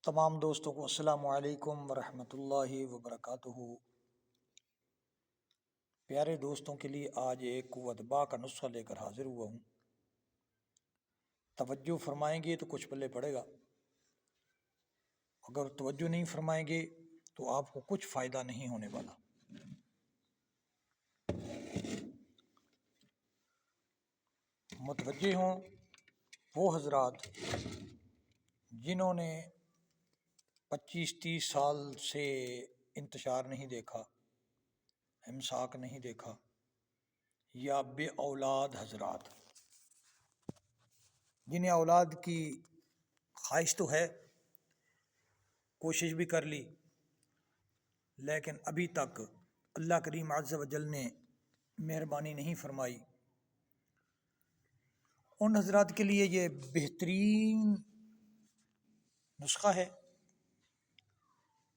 तमाम दोस्तों को अस्सलामु अलैकुम वरहमतुल्लाहि वबरकातुहू। प्यारे दोस्तों के लिए आज एक वदबा का नुस्खा लेकर हाजिर हुआ हूँ। तवज्जो फरमाएंगे तो कुछ पल्ले पड़ेगा, अगर तवज्जो नहीं फरमाएंगे तो आपको कुछ फ़ायदा नहीं होने वाला। मुतवज्जे हों वो हजरात जिन्होंने 25-30 साल से इंतशार नहीं देखा, इमसाक नहीं देखा, या बे औलाद हजरात जिन्हें औलाद की ख्वाहिश तो है, कोशिश भी कर ली, लेकिन अभी तक अल्लाह करीम अज़्ज़ व जल ने मेहरबानी नहीं फरमाई। उन हजरात के लिए ये बेहतरीन नुस्खा है।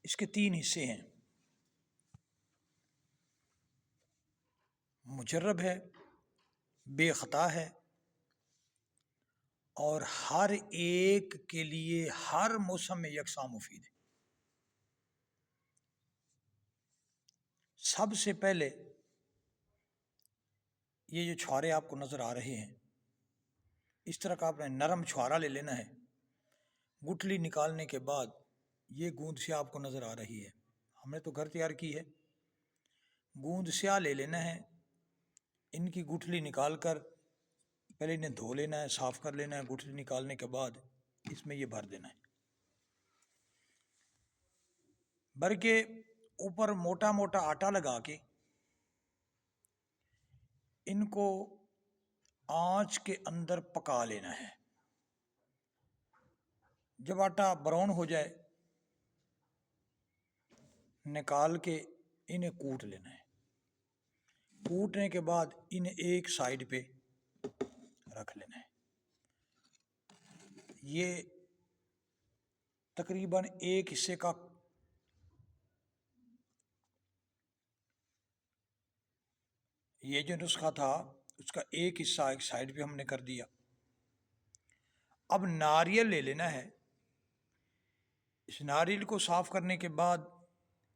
इसके 3 हिस्से हैं। मुजर्रब है, बेखता है, और हर एक के लिए हर मौसम में यकसा मुफीद है। सबसे पहले ये जो छुहारे आपको नज़र आ रहे हैं, इस तरह का आपने नरम छुहारा ले लेना है। गुठली निकालने के बाद ये गूंद स्याह आपको नज़र आ रही है, हमने तो घर तैयार की है। गूंद स्याह ले लेना है, इनकी गुठली निकाल कर पहले इन्हें धो लेना है, साफ़ कर लेना है। गुठली निकालने के बाद इसमें ये भर देना है। भर के ऊपर मोटा मोटा आटा लगा के इनको आंच के अंदर पका लेना है। जब आटा ब्राउन हो जाए, निकाल के इन्हें कूट लेना है। कूटने के बाद इन्हें एक साइड पे रख लेना है। ये तकरीबन एक हिस्से का ये जो नुस्खा था उसका एक हिस्सा एक साइड पे हमने कर दिया। अब नारियल ले लेना है। इस नारियल को साफ़ करने के बाद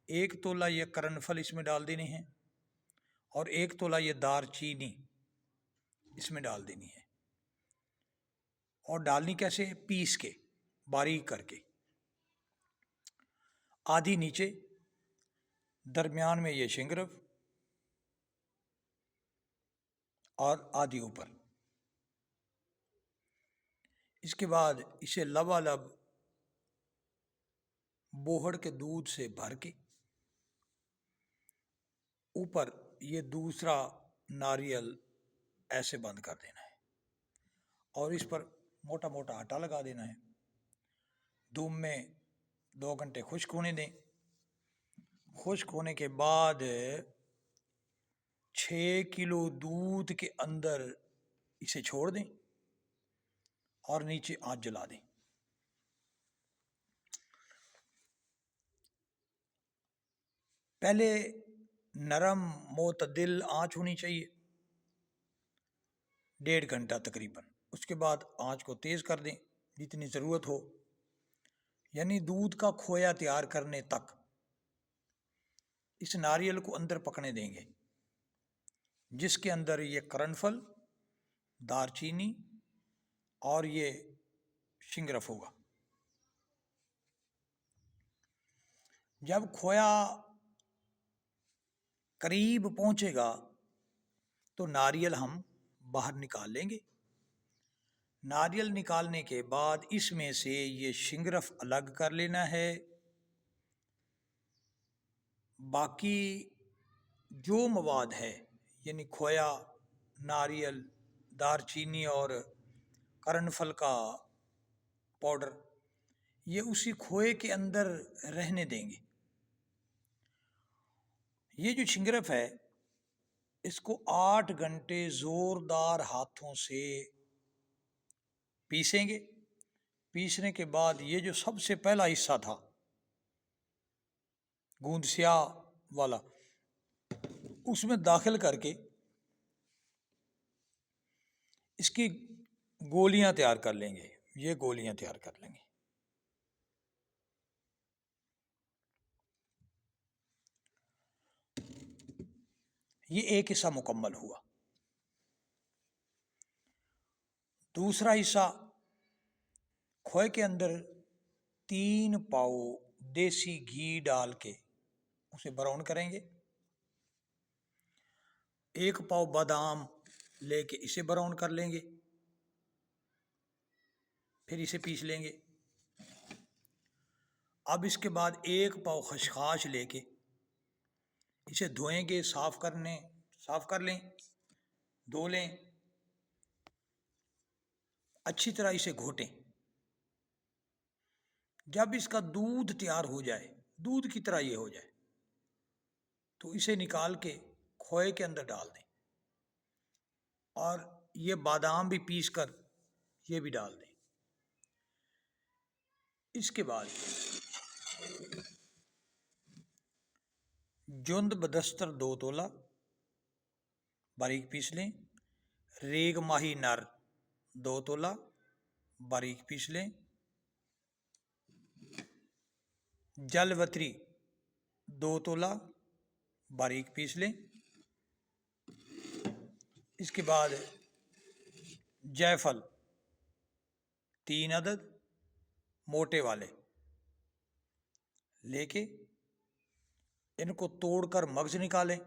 1 तोला ये करनफल इसमें डाल देने हैं, और 1 तोला ये दारचीनी इसमें डाल देनी है। और डालनी कैसे? पीस के, बारीक करके। आधी नीचे, दरमियान में ये शिंगरफ, और आधी ऊपर। इसके बाद इसे लबालब बोहड़ के दूध से भर के ऊपर ये दूसरा नारियल ऐसे बंद कर देना है, और इस पर मोटा मोटा आटा लगा देना है। धूप में 2 घंटे खुश्क होने दें। खुश्क होने के बाद 6 किलो दूध के अंदर इसे छोड़ दें और नीचे आंच जला दें। पहले नरम मोतदिल आंच होनी चाहिए, 1.5 घंटा तकरीबन। उसके बाद आंच को तेज़ कर दें जितनी ज़रूरत हो, यानी दूध का खोया तैयार करने तक इस नारियल को अंदर पकने देंगे, जिसके अंदर ये करनफल, दारचीनी और ये शिंगरफ होगा। जब खोया करीब पहुंचेगा तो नारियल हम बाहर निकाल लेंगे। नारियल निकालने के बाद इसमें से ये शिंगरफ अलग कर लेना है। बाकी जो मवाद है, यानी खोया, नारियल, दारचीनी और करनफल का पाउडर, ये उसी खोए के अंदर रहने देंगे। ये जो शिंगरफ है, इसको 8 घंटे ज़ोरदार हाथों से पीसेंगे। पीसने के बाद ये जो सबसे पहला हिस्सा था गूंद स्याह वाला, उसमें दाखिल करके इसकी गोलियां तैयार कर लेंगे। ये गोलियां तैयार कर लेंगे। ये एक हिस्सा मुकम्मल हुआ। दूसरा हिस्सा, खोए के अंदर 3 पाव देसी घी डाल के उसे ब्राउन करेंगे। 1 पाव बादाम लेके इसे ब्राउन कर लेंगे, फिर इसे पीस लेंगे। अब इसके बाद 1 पाव खसखस लेके इसे धोएंगे, साफ कर लें, धो लें, अच्छी तरह इसे घोटें। जब इसका दूध तैयार हो जाए, दूध की तरह ये हो जाए, तो इसे निकाल के खोए के अंदर डाल दें, और ये बादाम भी पीस कर ये भी डाल दें। इसके बाद जुंद बदस्तर 2 तोला बारीक पीस लें। रेग माही नर 2 तोला बारीक पीस लें। जलवत्री 2 तोला बारीक पीस लें। इसके बाद जायफल 3 अदद मोटे वाले लेके इनको तोड़कर मगज निकालें।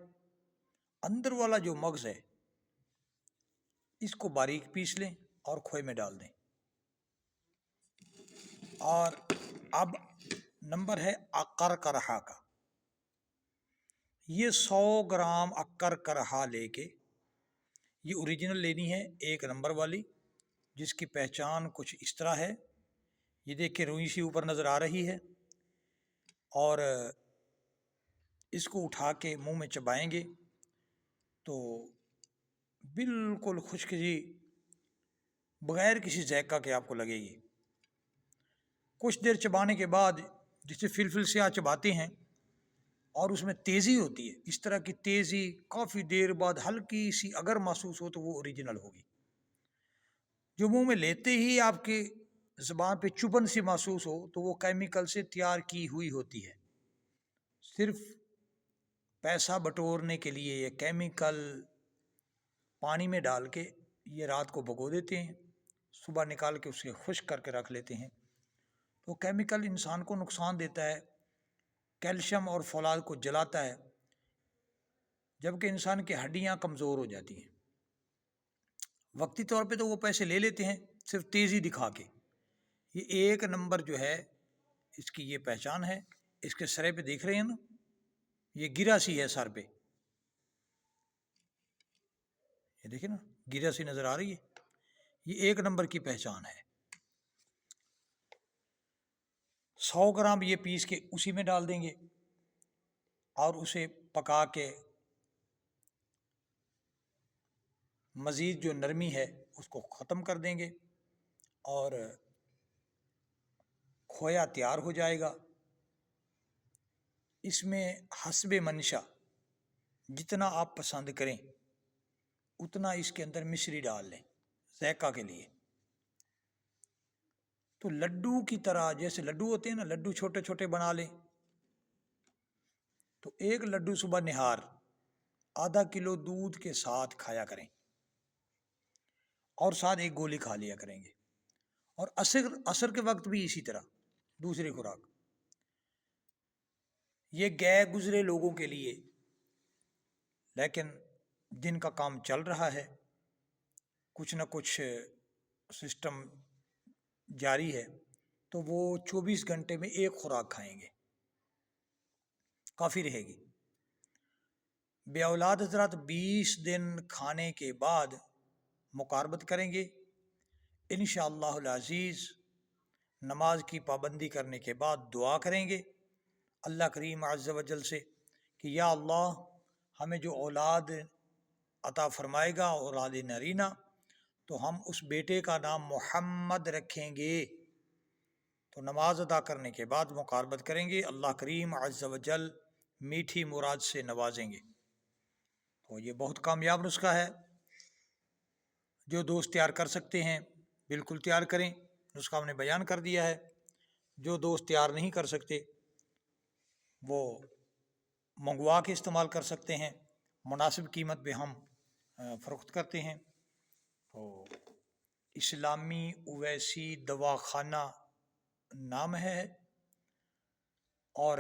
अंदर वाला जो मगज है इसको बारीक पीस लें और खोए में डाल दें। और अब नंबर है अक्कर करहा का। ये 100 ग्राम अक्कर करहा लेके, ये ओरिजिनल लेनी है, 1 नंबर वाली, जिसकी पहचान कुछ इस तरह है। ये देखिए रुई सी ऊपर नज़र आ रही है, और इसको उठा के मुंह में चबाएंगे तो बिल्कुल खुश्क जी, बग़ैर किसी जायका के आपको लगेगी। कुछ देर चबाने के बाद, जिसे फिल से आप चबाते हैं और उसमें तेज़ी होती है, इस तरह की तेज़ी काफ़ी देर बाद हल्की सी अगर महसूस हो तो वो ओरिजिनल होगी। जो मुंह में लेते ही आपके ज़बान पे चुभन सी महसूस हो तो वो केमिकल से तैयार की हुई होती है। सिर्फ पैसा बटोरने के लिए ये केमिकल पानी में डाल के ये रात को भिगो देते हैं, सुबह निकाल के उसे खुश्क करके रख लेते हैं। तो केमिकल इंसान को नुकसान देता है, कैल्शियम और फौलाद को जलाता है, जबकि इंसान की हड्डियां कमज़ोर हो जाती हैं। वक्ती तौर पे तो वो पैसे ले लेते हैं सिर्फ तेज़ी दिखा के। ये 1 नंबर जो है, इसकी ये पहचान है। इसके सरे पे देख रहे हैं ना, ये गिरा सी है सर पे, ये देखिए ना, गिरा सी नज़र आ रही है। ये 1 नंबर की पहचान है। 100 ग्राम ये पीस के उसी में डाल देंगे और उसे पका के मज़ीद जो नरमी है उसको ख़त्म कर देंगे, और खोया तैयार हो जाएगा। इसमें हस्बे मंशा जितना आप पसंद करें उतना इसके अंदर मिश्री डाल लें ज़ायका के लिए। तो लड्डू की तरह, जैसे लड्डू होते हैं ना, लड्डू छोटे छोटे बना लें। तो 1 लड्डू सुबह निहार आधा किलो दूध के साथ खाया करें, और साथ 1 गोली खा लिया करेंगे। और असर के वक्त भी इसी तरह दूसरी खुराक। ये गए गुजरे लोगों के लिए, लेकिन जिनका काम चल रहा है, कुछ न कुछ सिस्टम जारी है, तो वो 24 घंटे में 1 खुराक खाएंगे, काफ़ी रहेगी। बेऔलाद हज़रात 20 दिन खाने के बाद मुकारबत करेंगे इंशाअल्लाहुल अज़ीज़। नमाज की पाबंदी करने के बाद दुआ करेंगे अल्लाह करीम अज़्ज़ व जल से कि या अल्लाह, हमें जो औलाद अता फरमाएगा, औलाद नरीना, तो हम उस बेटे का नाम मोहम्मद रखेंगे। तो नमाज अदा करने के बाद मुकारबत करेंगे, अल्लाह करीम अज़्ज़ व जल मीठी मुराद से नवाजेंगे। तो ये बहुत कामयाब नुस्खा है। जो दोस्त तैयार कर सकते हैं बिल्कुल तैयार करें, नुस्खा हमने बयान कर दिया है। जो दोस्त तैयार नहीं कर सकते वो मंगवा के इस्तेमाल कर सकते हैं। मुनासिब कीमत पे हम फ़रोख्त करते हैं। तो इस्लामी उवैसी दवाखाना नाम है और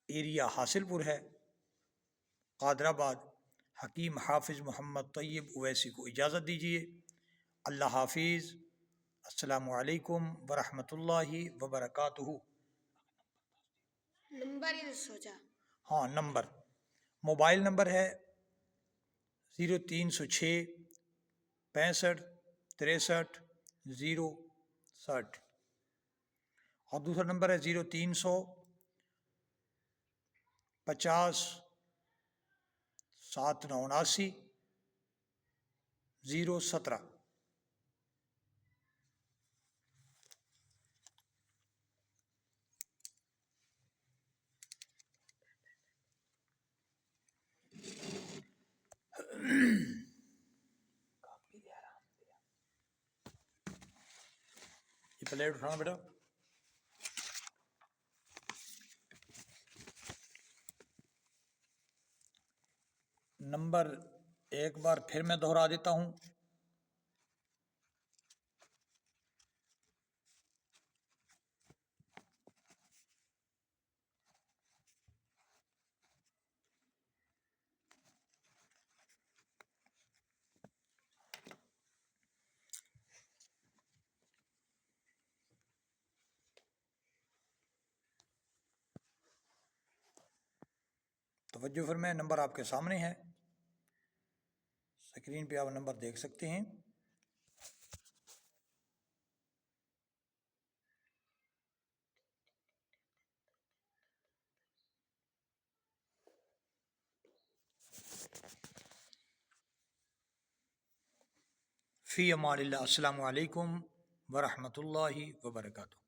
एरिया हासिलपुर है, कादराबाद। हकीम हाफिज़ मोहम्मद तैयब उवैसी को इजाज़त दीजिए। अल्लाह हाफिज़। अस्सलामु अलैकुम वरहमतुल्लाहि वबरकातुहू। नंबर ही सोचा। हाँ, नंबर, मोबाइल नंबर है 0306 65 63 060 और दूसरा नंबर है 0350 779 017। ये प्लेट उठाना बेटा। नंबर एक बार फिर मैं दोहरा देता हूँ। तवज्जो फरमाएं, नंबर आपके सामने है, स्क्रीन पे आप नंबर देख सकते हैं। फ़ी अमानिल्लाह। अस्सलामु अलैकुम वरहमतुल्लाहि वबरकातुहू।